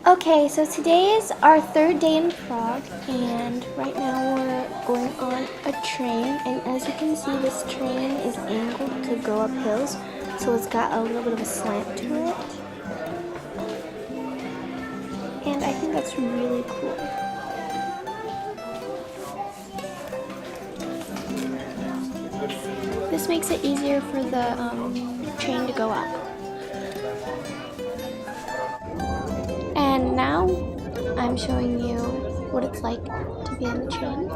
Okay, so today is our third day in Prague, and right now we're going on a train, and as you can see, this train is angled to go up hills, so it's got a little bit of a slant to it, and I think that's really cool. This makes it easier for the train to go up. And now I'm showing you what it's like to be on the train.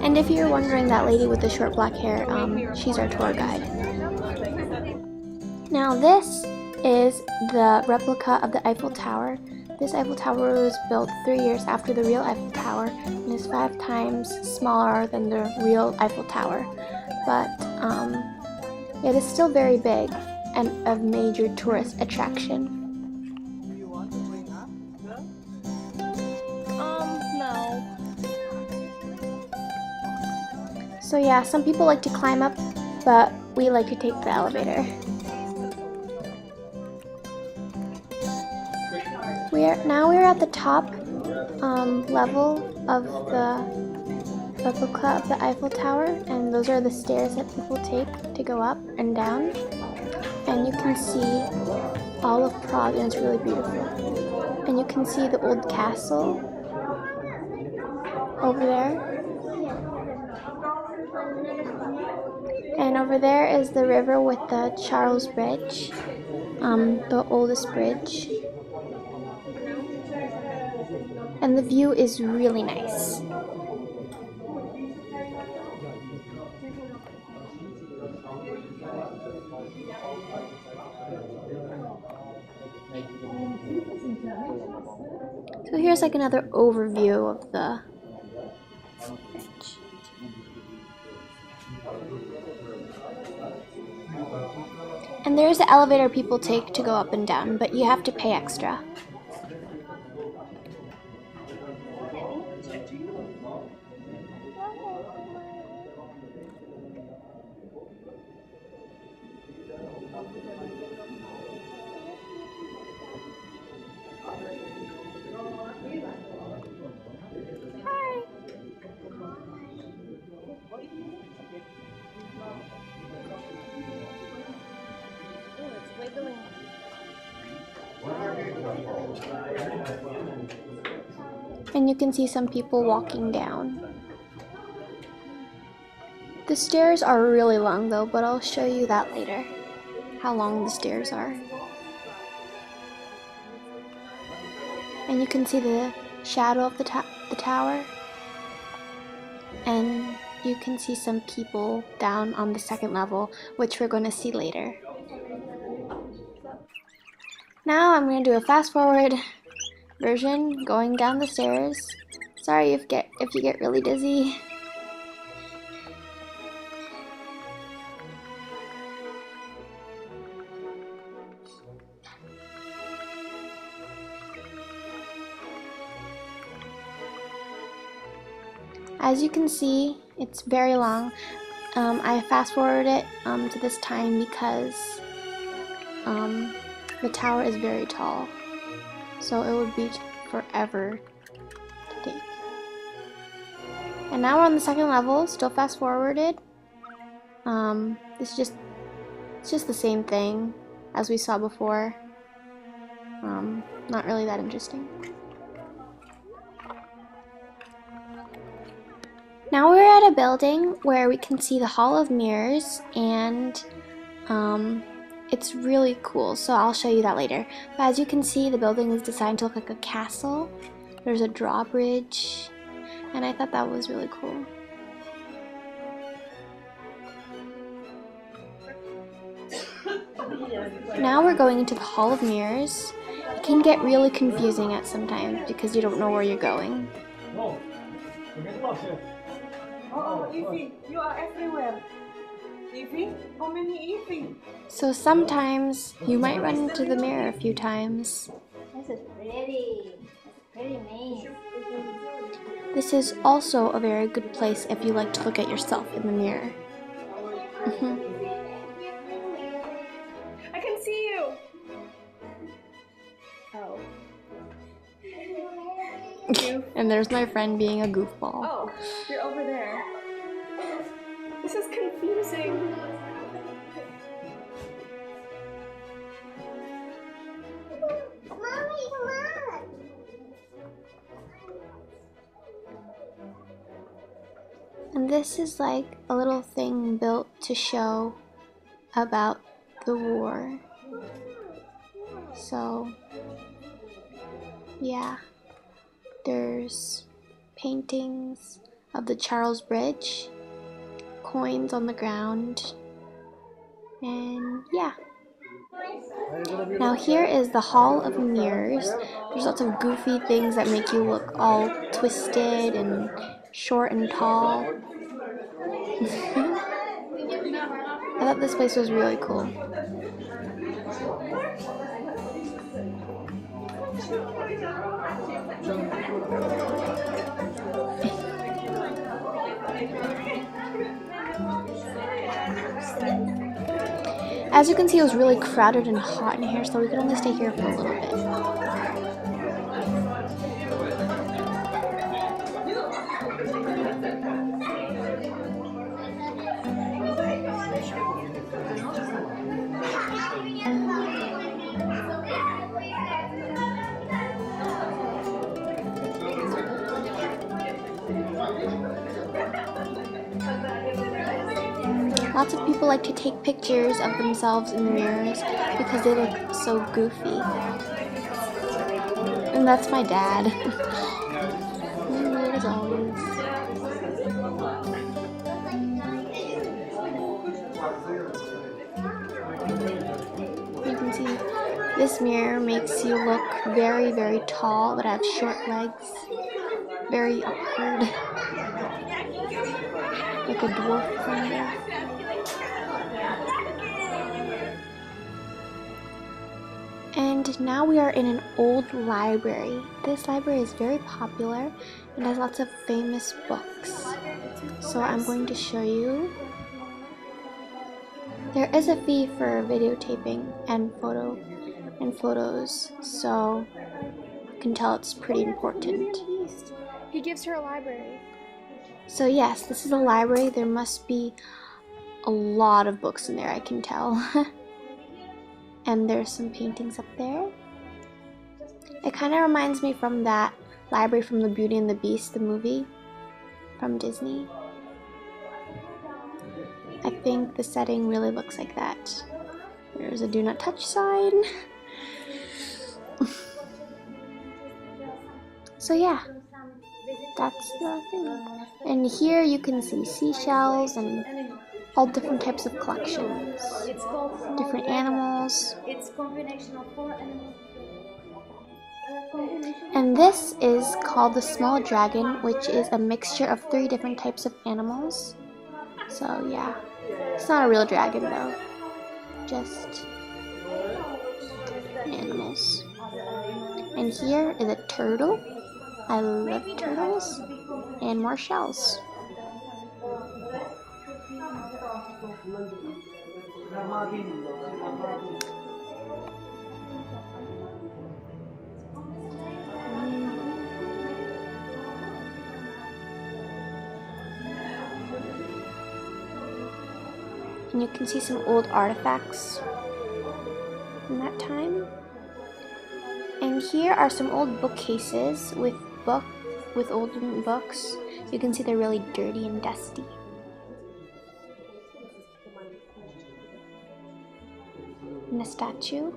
And if you're wondering, that lady with the short black hair, she's our tour guide. Now this is the replica of the Eiffel Tower. This Eiffel Tower was built 3 years after the real Eiffel Tower and is 5 times smaller than the real Eiffel Tower. But it is still very big and a major tourist attraction. No. So yeah, some people like to climb up, but we like to take the elevator. We're at the top level of the replica of the Eiffel Tower, and those are the stairs that people take to go up and down. And you can see all of Prague, and it's really beautiful. And you can see the old castle over there. And over there is the river with the Charles Bridge, the oldest bridge. And the view is really nice. So here's like another overview of the bridge. And there's the elevator people take to go up and down, but you have to pay extra. And you can see some people walking down. The stairs are really long though, but I'll show you that later, how long the stairs are. And you can see the shadow of the tower. And you can see some people down on the second level, which we're going to see later. Now I'm going to do a fast forward version going down the stairs. Sorry if you get really dizzy. As you can see, it's very long. I fast forwarded it to this time because the tower is very tall, so it would be forever to take. And now we're on the second level, still fast forwarded. It's just the same thing as we saw before. Not really that interesting. Now we're at a building where we can see the Hall of Mirrors, and it's really cool, so I'll show you that later. But as you can see, the building is designed to look like a castle. There's a drawbridge, and I thought that was really cool. Now we're going into the Hall of Mirrors. It can get really confusing at sometimes because you don't know where you're going. Oh, Evie, you are everywhere. Evie, how many Evie? So sometimes you might run into the mirror a few times. This is pretty maze. This is also a very good place if you like to look at yourself in the mirror. I can see you. Oh. And there's my friend being a goofball. Oh, you're over there. This is confusing. Mommy, come on. And this is like a little thing built to show about the war. So, yeah, there's paintings of the Charles Bridge, coins on the ground, and yeah. Now here is the Hall of Mirrors. There's lots of goofy things that make you look all twisted and short and tall. I thought this place was really cool. As you can see, it was really crowded and hot in here, so we could only stay here for a little bit. Lots of people like to take pictures of themselves in the mirrors because they look so goofy. And that's my dad. Weird as always. You can see this mirror makes you look very, very tall, but I have short legs. Very awkward. Like a dwarf kind of. And now we are in an old library. This library is very popular and has lots of famous books. So I'm going to show you. There is a fee for videotaping and photos, so you can tell it's pretty important. He gives her a library. So yes, this is a library. There must be a lot of books in there, I can tell. And there's some paintings up there. It kind of reminds me from that library from the Beauty and the Beast, the movie from Disney. I think the setting really looks like that. There's a do not touch sign. So yeah, that's the thing. And here you can see seashells and all different types of collections. Different animals. It's combination of 4 animals. And this is called the small dragon, which is a mixture of 3 different types of animals. So yeah, it's not a real dragon though, just animals. And here is a turtle. I love turtles. And more shells. And you can see some old artifacts from that time. And here are some old bookcases with old books. You can see they're really dirty and dusty. And a statue.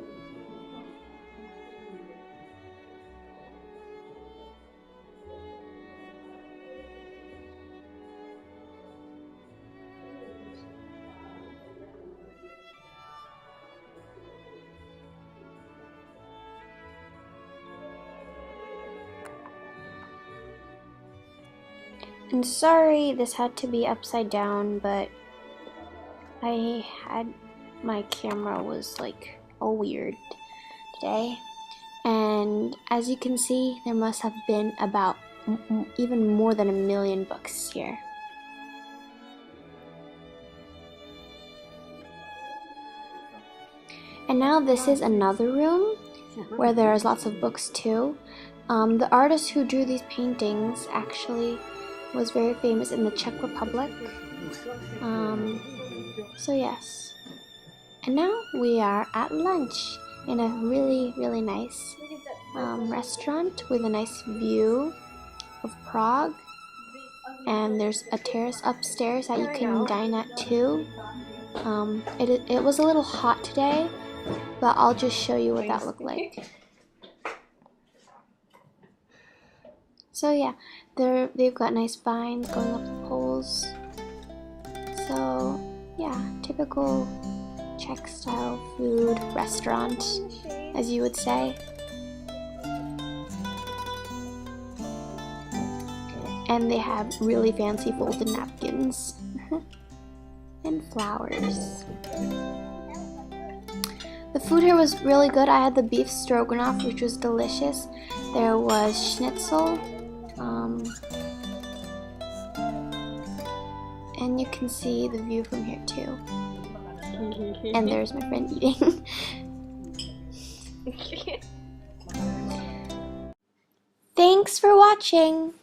And sorry this had to be upside down, but my camera was like all weird today. And as you can see, there must have been about even more than 1 million books here. And now this is another room where there's lots of books too. The artist who drew these paintings actually was very famous in the Czech Republic. So yes. And now we are at lunch in a really nice restaurant with a nice view of Prague. And there's a terrace upstairs that you can dine at too. It was a little hot today, but I'll just show you what that looked like. So yeah, they've got nice vines going up the poles. So yeah, typical Czech style food restaurant, as you would say. And they have really fancy folded napkins and flowers. The food here was really good. I had the beef stroganoff, which was delicious. There was schnitzel, and you can see the view from here too. And there's my friend eating. Thanks for watching!